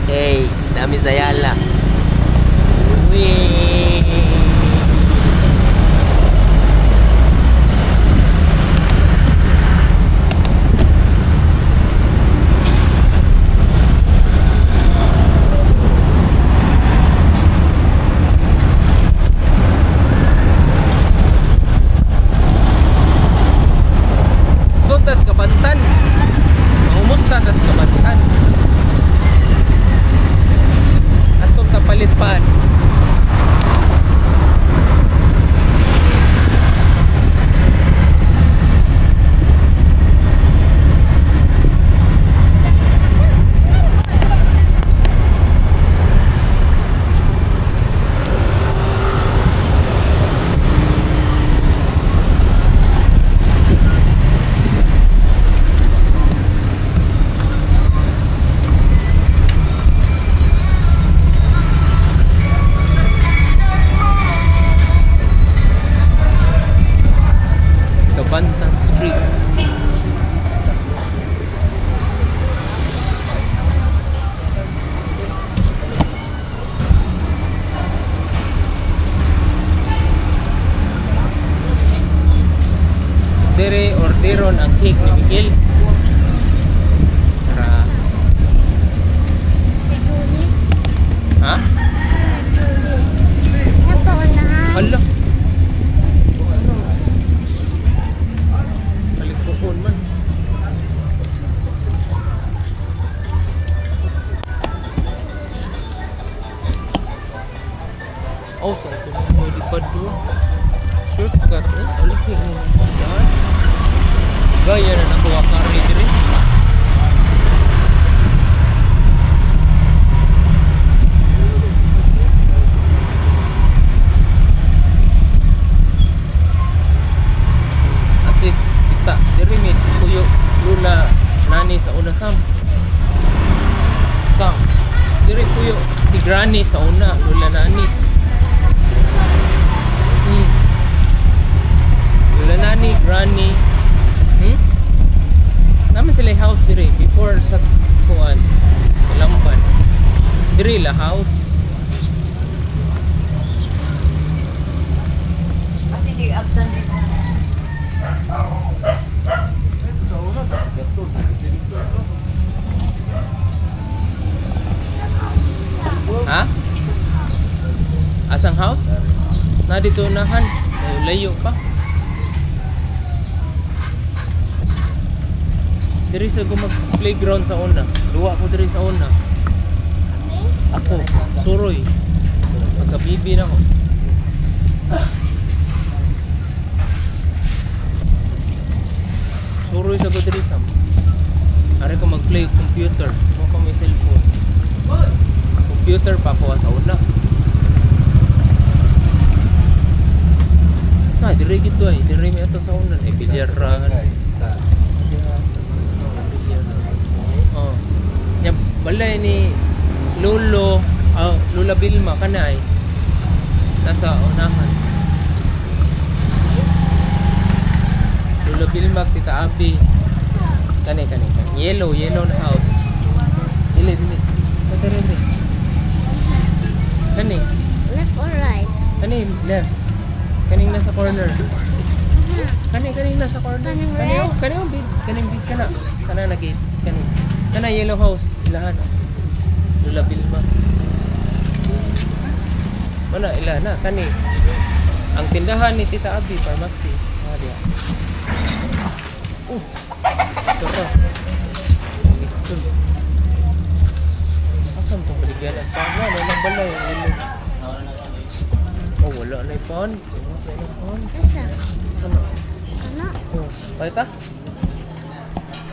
Hey, Nami Zayala. Wee. Tas Kabantan. Mangumusta tas Kabantan. Atong kapalit pan. Kabantan Street. Dere orderon ang cake ni Miguel. Tara. Si Julis. Ha? Sana Julis. Napaunahan. Hala. Palikupon man. Oh, so ito na mo lipad doon. Shortcut eh. Alikin mo. Gaya na nakuha ka rin. At least kita diri ni si Kuyo Lula Nani sa una Sam. Diri Kuyo si Granny sa una Lula Nani. Lula Nani, Granny. Naman sila yung house diri before sa kuan Lamban. Diri la house. Kasi di abdan din. Ha? Asang house? Na dito unahan. Layo pa. Diri sa gumag playground sa una. Duwa ko diri sa una. Ako, suroy. Pagkabibi na ko. Suroy sa ko diri Sam. Ari ko mag-play computer. Mo ko may cellphone. Computer pa ko sa una. Na, diri gito ay. Diri may ato sa una. Bilyaran. Oh. Ya balay ni Lula Bilma kana ay nasa unahan. Lula Bilma Tita Abi. Kani. Yellow na house. Dili. Kani. Left or right? Kani left. Kaning nasa corner. Kaning nasa corner. Kaning red? Kaning big kana. Kana na gate. Kana yellow house. Ilahan. Lula Bilma. Mana ilahan na. Kani. Ang tindahan ni Tita Abi, pharmacy. Dia. Tara. Asan itong baligyan ng pan? Wala lang balay. Oh, wala na yung pan. Asa? Ano? Ano? Oh, balik ta?